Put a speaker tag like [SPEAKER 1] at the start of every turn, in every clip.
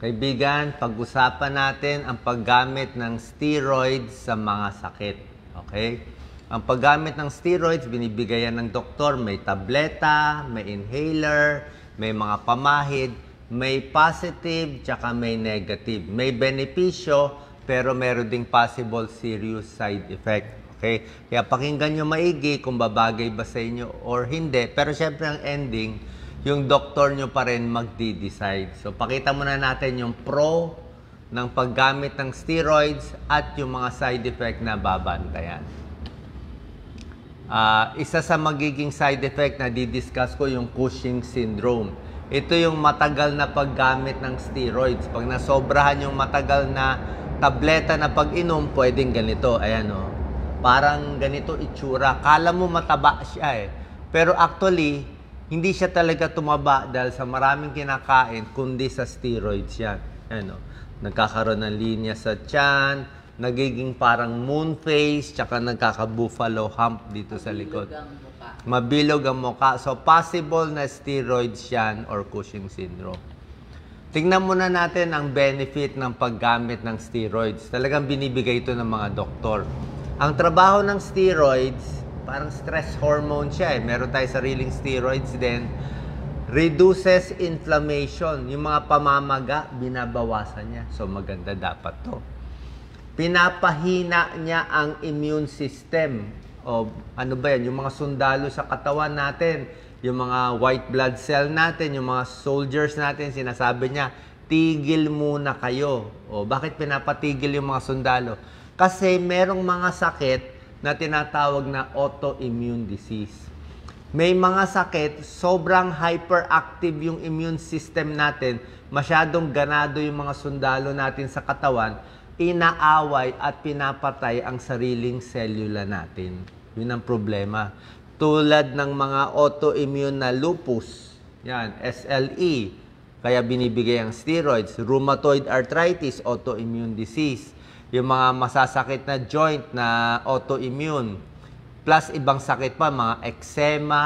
[SPEAKER 1] Kaibigan, pag-usapan natin ang paggamit ng steroids sa mga sakit. Okay? Ang paggamit ng steroids, binibigayan ng doktor. May tableta, may inhaler, may mga pamahid, may positive, tsaka may negative. May benepisyo, pero meron ding possible serious side effect. Okay? Kaya pakinggan nyo maigi kung babagay ba sa inyo or hindi. Pero syempre ang ending, yung doktor nyo pa rin magdi-decide. So, pakita muna natin yung pro ng paggamit ng steroids at yung mga side effect na babantayan. Isa sa magiging side effect na di-discuss ko yung Cushing syndrome. Ito yung matagal na paggamit ng steroids. Pag nasobrahan yung matagal na tableta na pag-inom, pwedeng ganito. Ayan o. Parang ganito itsura. Kala mo mataba siya eh. Pero actually, hindi siya talaga tumaba dahil sa maraming kinakain, kundi sa steroids yan. Ano, nagkakaroon ng linya sa tiyan, nagiging parang moon face, tsaka nagkaka-buffalo hump dito sa likod. Mabilog ang mukha. So, possible na steroids yan or Cushing syndrome. Tingnan muna natin ang benefit ng paggamit ng steroids. Talagang binibigay ito ng mga doktor. Ang trabaho ng steroids, parang stress hormone siya eh. Meron tayo sariling steroids din. Reduces inflammation. Yung mga pamamaga, binabawasan niya. So, maganda dapat to. Pinapahina niya ang immune system. O ano ba yan? Yung mga sundalo sa katawan natin. Yung mga white blood cell natin. Yung mga soldiers natin. Sinasabi niya, tigil muna kayo. O bakit pinapatigil yung mga sundalo? Kasi merong mga sakit na tinatawag na autoimmune disease. May mga sakit, sobrang hyperactive yung immune system natin, masyadong ganado yung mga sundalo natin sa katawan, inaaway at pinapatay ang sariling selula natin. Yun ang problema. Tulad ng mga autoimmune na lupus, yan, SLE, kaya binibigay ang steroids, rheumatoid arthritis, autoimmune disease, yung mga masasakit na joint na autoimmune. Plus, ibang sakit pa, mga eczema,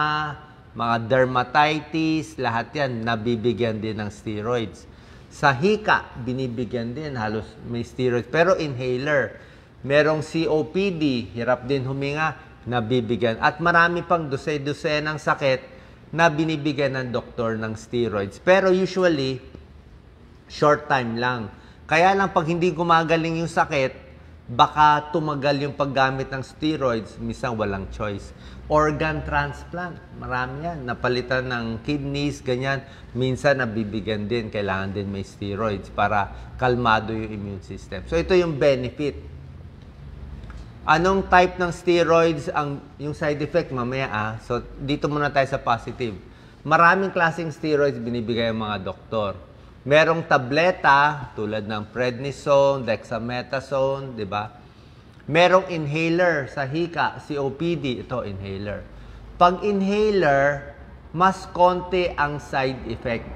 [SPEAKER 1] mga dermatitis, lahat yan, nabibigyan din ng steroids. Sa hika, binibigyan din, halos may steroids. Pero inhaler, merong COPD, hirap din huminga, nabibigyan. At marami pang dose-dose ng sakit na binibigyan ng doktor ng steroids. Pero usually, short time lang. Kaya lang pag hindi gumagaling yung sakit, baka tumagal yung paggamit ng steroids, minsan walang choice. Organ transplant, marami yan. Napalitan ng kidneys, ganyan. Minsan nabibigyan din, kailangan din may steroids para kalmado yung immune system. So ito yung benefit. Anong type ng steroids yung side effect mamaya So dito muna tayo sa positive. Maraming klaseng steroids binibigay ang mga doktor. Merong tableta tulad ng prednisone, dexamethasone, di ba? Merong inhaler sa hika, COPD, ito inhaler. Pag inhaler, mas konti ang side effect.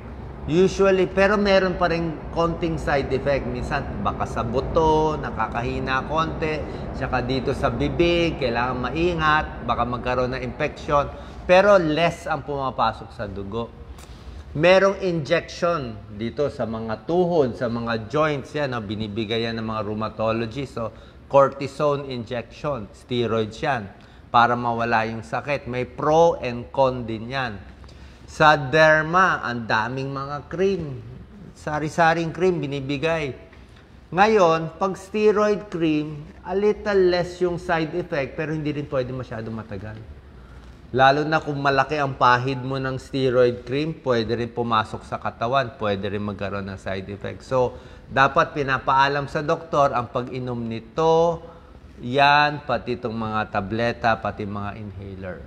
[SPEAKER 1] Usually, pero meron pa rin konting side effect. Minsan, baka sa buto, nakakahina konti. Saka dito sa bibig, kailangan maingat. Baka magkaroon ng infection. Pero less ang pumapasok sa dugo. Merong injection dito sa mga tuhod, sa mga joints. Yan, binibigay yan ng mga rheumatologists. So, cortisone injection, steroids yan. Para mawala yung sakit. May pro and con din yan. Sa derma, ang daming mga cream. Sari-saring cream binibigay. Ngayon, pag steroid cream, a little less yung side effect, pero hindi rin pwede masyado matagal. Lalo na kung malaki ang pahid mo ng steroid cream, pwede rin pumasok sa katawan, pwede rin magkaroon ng side effect. So, dapat pinapaalam sa doktor ang pag-inom nito, yan, pati itong mga tableta, pati mga inhaler.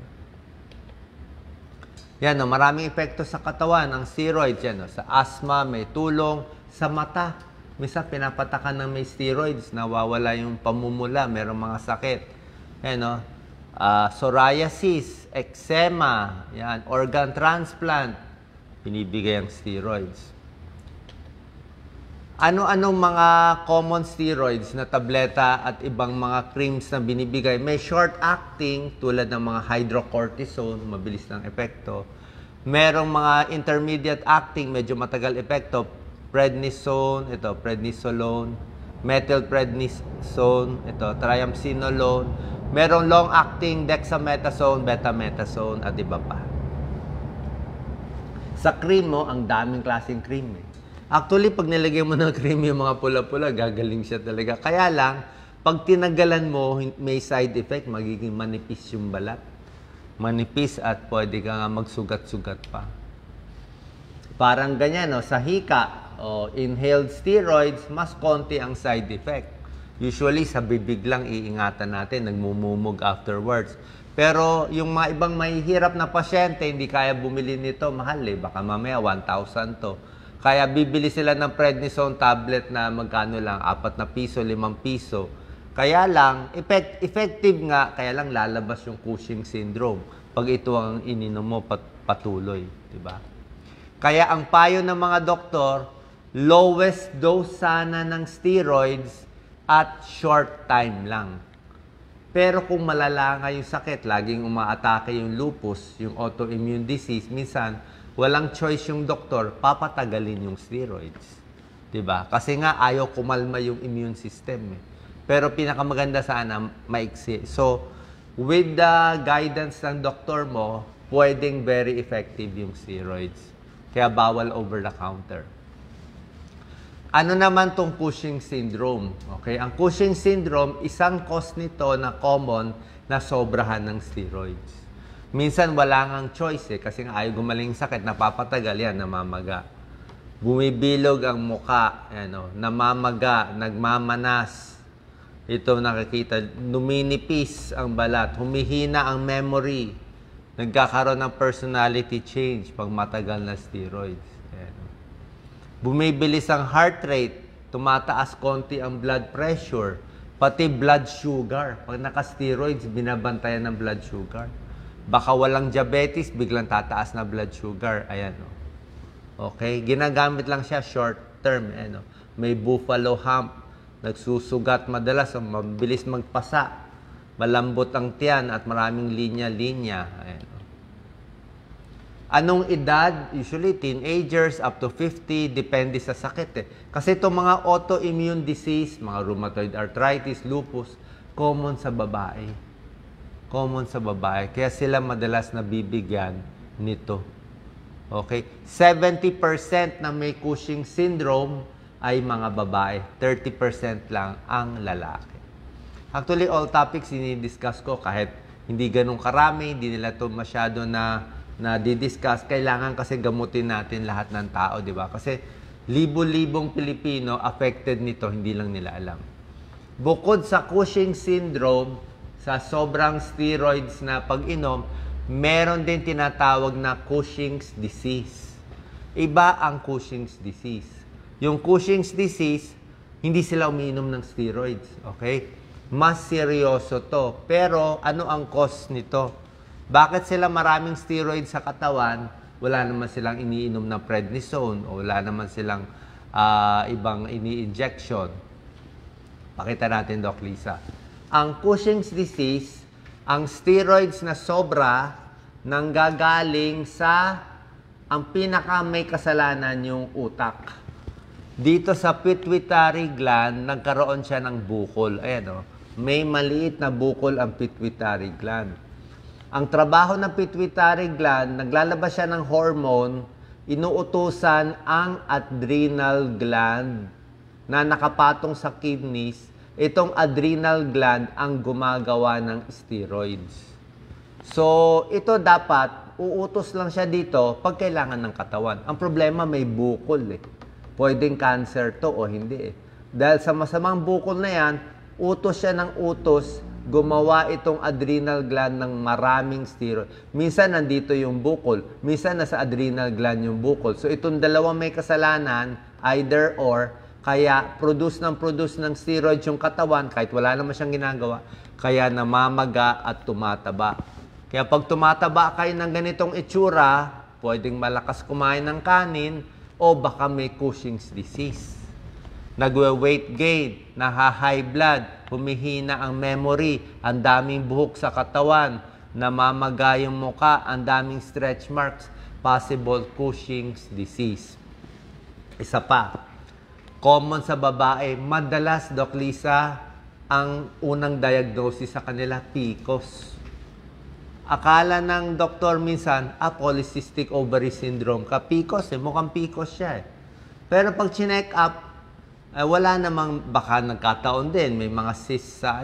[SPEAKER 1] Yan, maraming epekto sa katawan, ang steroids, yan, sa asthma, may tulong, sa mata. Minsan, pinapatakan ng may steroids, nawawala yung pamumula, merong mga sakit. Yan, psoriasis, eczema, yan, organ transplant, binibigay ang steroids. Ano-anong mga common steroids na tableta at ibang mga creams na binibigay? May short-acting tulad ng mga hydrocortisone, mabilis ng epekto. Merong mga intermediate acting, medyo matagal epekto. prednisone, ito, prednisolone, methylprednisone, ito, triamcinolone, merong long-acting dexamethasone, betamethasone, at iba pa. Sa cream mo, ang daming klaseng cream eh. Actually, pag nilagay mo ng cream yung mga pula-pula, gagaling siya talaga. Kaya lang, pag tinanggalan mo, may side effect, magiging manipis yung balat. Manipis at pwede ka nga magsugat-sugat pa. Parang ganyan, no? Sa hika, inhaled steroids, mas konti ang side effect. Usually, sa bibig lang iingatan natin, nagmumumog afterwards. Pero yung mga ibang mahihirap na pasyente, hindi kaya bumili nito, mahal eh. Baka mamaya 1,000 to. Kaya bibili sila ng prednisone tablet na magkano lang, 4 na piso, 5 piso. Kaya lang, effective nga, kaya lang lalabas yung Cushing syndrome pag ito ang ininom mo patuloy. Diba? Kaya ang payo ng mga doktor, lowest dose sana ng steroids at short time lang. Pero kung malala nga yung sakit, laging umaatake yung lupus, yung autoimmune disease, minsan walang choice yung doktor, papatagalin yung steroids. Diba? Kasi nga ayaw kumalma yung immune system. Eh. Pero pinakamaganda sana, maiksi. So, with the guidance ng doktor mo, pwedeng very effective yung steroids. Kaya bawal over the counter. Ano naman tong Cushing syndrome? Okay, ang Cushing syndrome, isang cause nito na common na sobrahan ng steroids. Minsan wala ngang choice eh, kasi nga ayaw gumaling sakit, napapatagal yan, namamaga. Bumibilog ang muka, namamaga, nagmamanas. Ito nakikita, numinipis ang balat, humihina ang memory, nagkakaroon ng personality change pag matagal na steroids. Bumibilis ang heart rate, tumataas konti ang blood pressure, pati blood sugar. Pag naka-steroids, binabantayan ng blood sugar. Baka walang diabetes, biglang tataas na blood sugar. Ayan, o. Okay? Ginagamit lang siya short term. Ayan, o. May buffalo hump, nagsusugat madalas, mabilis magpasa, malambot ang tiyan at maraming linya-linya. Ayan. Anong edad? Usually, teenagers up to 50, depende sa sakit eh. Kasi itong mga autoimmune disease, mga rheumatoid arthritis, lupus, common sa babae. Common sa babae. Kaya sila madalas nabibigyan nito. Okay? 70% na may Cushing syndrome ay mga babae. 30% lang ang lalaki. Actually, all topics ini-discuss ko kahit hindi ganun karami, hindi nila ito masyado na di-discuss, kailangan kasi gamutin natin lahat ng tao, di ba? Kasi libo-libong Pilipino affected nito, hindi lang nila alam. Bukod sa Cushing syndrome, sa sobrang steroids na pag-inom, meron din tinatawag na Cushing's disease. Iba ang Cushing's disease. Yung Cushing's disease, hindi sila umiinom ng steroids, okay? Mas seryoso to. Pero ano ang cause nito? Bakit sila maraming steroids sa katawan? Wala naman silang iniinom na prednisone o wala naman silang ibang ini-injection. Pakita natin, Doc Lisa. Ang Cushing's disease, ang steroids na sobra nanggagaling sa ang pinaka may kasalanan yung utak. Dito sa pituitary gland, nagkaroon siya ng bukol. Ayan o, may maliit na bukol ang pituitary gland. Ang trabaho ng pituitary gland, naglalabas siya ng hormone, inuutusan ang adrenal gland na nakapatong sa kidneys. Itong adrenal gland ang gumagawa ng steroids. So, ito dapat, uutos lang siya dito pag kailangan ng katawan. Ang problema, may bukol eh. Pwedeng cancer to o hindi eh. Dahil sa masamang bukol na yan, utos siya ng utos, gumawa itong adrenal gland ng maraming steroid. Minsan nandito yung bukol, minsan nasa adrenal gland yung bukol. So itong dalawang may kasalanan, either or, kaya produce ng steroid yung katawan kahit wala naman siyang ginagawa, kaya namamaga at tumataba. Kaya pag tumataba kayo ng ganitong itsura, pwedeng malakas kumain ng kanin o baka may Cushing's disease. Nagwe-weight gain, naha-high blood, humihina ang memory, ang daming buhok sa katawan, namamaga yung muka, ang daming stretch marks, possible Cushing's disease. Isa pa, Common sa babae. Madalas, Doc Lisa, ang unang diagnosis sa kanila, PCOS. Akala ng doktor minsan, polycystic ovary syndrome ka. PCOS mukhang PCOS siya Pero pag chinek up, wala namang, baka nagkataon din, may mga cysts sa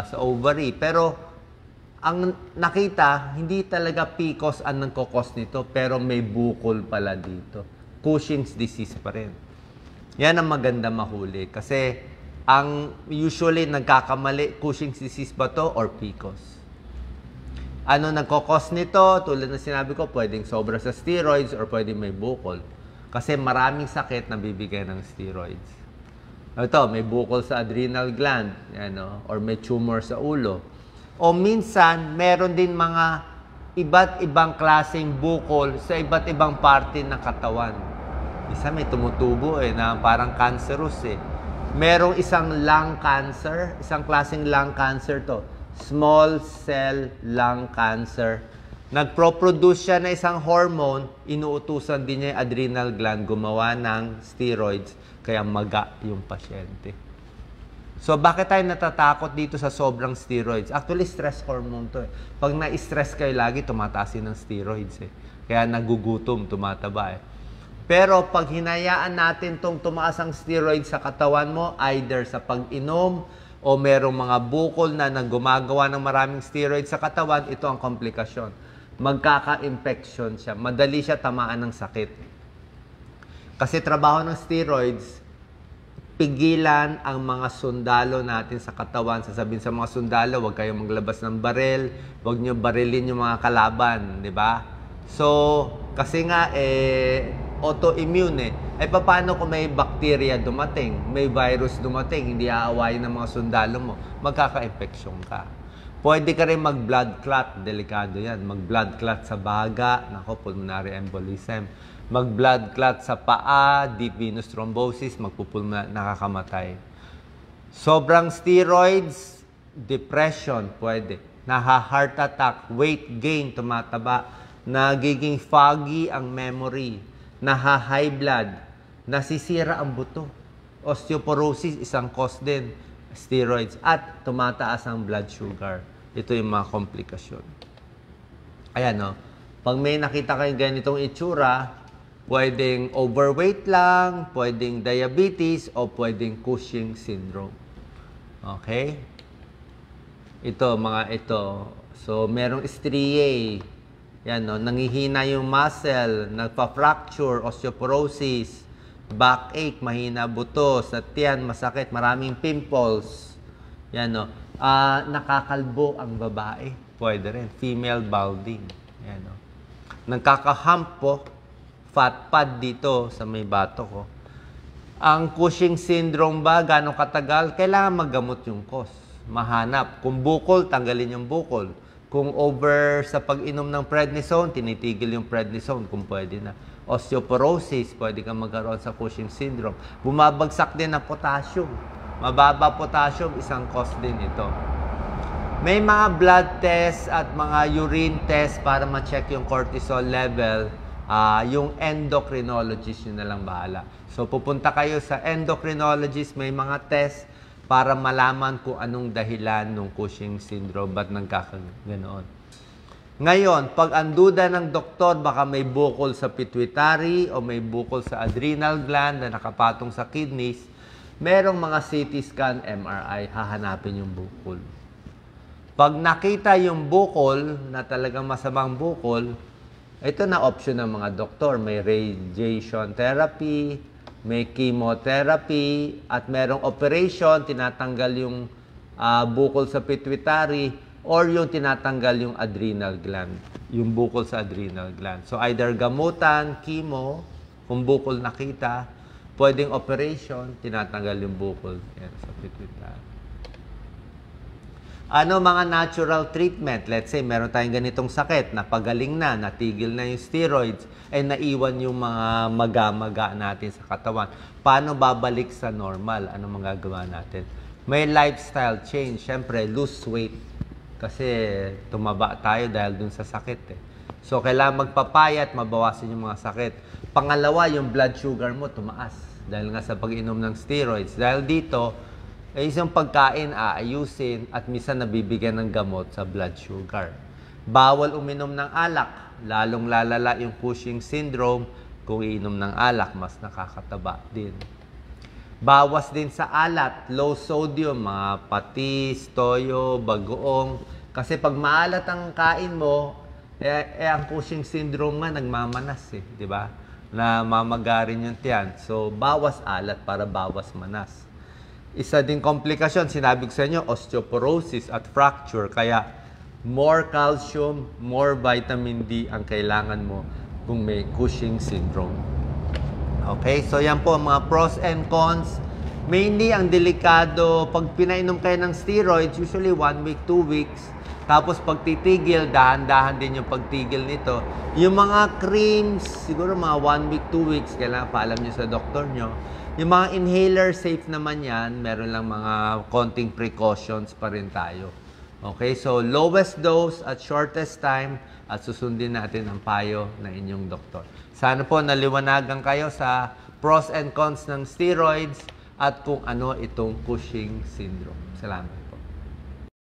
[SPEAKER 1] sa ovary. Pero ang nakita, hindi talaga PCOS ang nagkokos nito, pero may bukol pala dito. Cushing's disease pa rin. Yan ang maganda mahuli. Kasi ang usually nagkakamali, Cushing's disease ba to or PCOS? Ano nagkokos nito? Tulad na sinabi ko, pwedeng sobra sa steroids or pwedeng may bukol. Kasi maraming sakit na bibigyan ng steroids. Ito, may bukol sa adrenal gland, or may tumor sa ulo. O minsan, meron din mga iba't ibang klaseng bukol sa iba't ibang parte ng katawan. Isa may tumutubo na parang cancerous Merong isang lung cancer, isang klaseng lung cancer to. Small cell lung cancer. Nagproproduce siya na isang hormone, inuutusan din niya yung adrenal gland gumawa ng steroids, kaya maga yung pasyente. So, bakit tayo natatakot dito sa sobrang steroids? Actually, stress hormone to Pag na-stress kayo lagi, tumataas yun ng steroids Kaya nagugutom, tumataba Pero pag hinayaan natin tong tumaas ang steroids sa katawan mo, either sa pag-inom o merong mga bukol na gumagawa ng maraming steroids sa katawan, ito ang komplikasyon. Magkaka-infection siya. Madali siya tamaan ng sakit. Kasi trabaho ng steroids, pigilan ang mga sundalo natin sa katawan. Sasabihin sa mga sundalo, huwag kayong maglabas ng baril, huwag nyo barilin yung mga kalaban, di ba? So, kasi nga, autoimmune paano kung may bacteria dumating, may virus dumating, hindi aawayin ng mga sundalo mo, magkaka-infeksyon ka. Pwede ka rin mag-blood clot, delikado yan. Mag-blood clot sa baga, pulmonary embolism. Mag-blood clot sa paa, deep venous thrombosis, nakakamatay. Sobrang steroids, depression, pwede. Heart attack, weight gain, tumataba. Nagiging foggy ang memory. High blood. Nasisira ang buto. Osteoporosis, isang cause din. Steroids. At tumataas ang blood sugar. Ito yung mga komplikasyon. Ayan, Pag may nakita kayong ganitong itsura, pwedeng overweight lang, pwedeng diabetes, o pwedeng Cushing syndrome. Okay? Ito, mga ito. So, merong striae. Yan, nangihina yung muscle, nagpa-fracture, osteoporosis, backache, mahina buto, sa tiyan, masakit, maraming pimples. Yan, nakakalbo ang babae. Pwede rin. Female balding. Yan, nagkaka-hump po, fat pad dito sa may bato ko. Ang Cushing syndrome ba, gano'ng katagal? Kailangan maggamot yung cause. Mahanap. Kung bukol, tanggalin yung bukol. Kung over sa pag-inom ng prednisone, tinitigil yung prednisone kung pwede na. Osteoporosis, pwede kang magkaroon sa Cushing syndrome. Bumabagsak din ang potassium. Mababa potassium, isang cause din ito. May mga blood test at mga urine test para ma-check yung cortisol level. Yung endocrinologist yun na lang bahala. So, pupunta kayo sa endocrinologist, may mga test para malaman kung anong dahilan ng Cushing syndrome, ba't nagkakaganoon. Ngayon, pag ang duda ng doktor, baka may bukol sa pituitary o may bukol sa adrenal gland na nakapatong sa kidneys, merong mga CT scan, MRI, hahanapin yung bukol. Pag nakita yung bukol, na talagang masamang bukol, ito na option ng mga doktor. May radiation therapy, may chemotherapy, at merong operation, tinatanggal yung bukol sa pituitary, or yung tinatanggal yung adrenal gland, yung bukol sa adrenal gland. So either gamutan, chemo, kung bukol nakita, pwedeng operation, tinatanggal yung bukol sa pituitary. Ano mga natural treatment? Let's say, meron tayong ganitong sakit, napagaling na, natigil na yung steroids, naiwan yung mga maga-maga natin sa katawan. Paano babalik sa normal? Ano magagawa natin? May lifestyle change. Siyempre, lose weight. Kasi tumaba tayo dahil dun sa sakit. So, kailangan magpapayat, mabawasan yung mga sakit. Pangalawa, yung blood sugar mo tumaas. Dahil nga sa pag-inom ng steroids. Dahil dito, isang pagkain aayusin at minsan nabibigyan ng gamot sa blood sugar. Bawal uminom ng alak. Lalong lalala yung Cushing syndrome. Kung iinom ng alak, mas nakakataba din. Bawas din sa alat, low sodium, mga patis, toyo, bagoong. Kasi pag maalat ang kain mo, ang Cushing syndrome nga nagmamanas di ba? Na mamagarin yung tiyan. So, bawas alat para bawas manas. Isa din komplikasyon, sinabi ko sa inyo, osteoporosis at fracture. Kaya, more calcium, more vitamin D ang kailangan mo kung may Cushing syndrome. Okay, so yan po ang mga pros and cons. Mainly, ang delikado, pag pinainom kayo ng steroids, usually 1 week, 2 weeks. Tapos pag titigil, dahan-dahan din yung pagtigil nito. Yung mga creams, siguro mga 1 week, 2 weeks, kailangan paalam nyo sa doktor nyo. Yung mga inhaler, safe naman yan. Meron lang mga konting precautions pa rin tayo. Okay, so lowest dose at shortest time at susundin natin ang payo ng inyong doktor. Sana po naliwanagan kayo sa pros and cons ng steroids at kung ano itong Cushing syndrome. Salamat.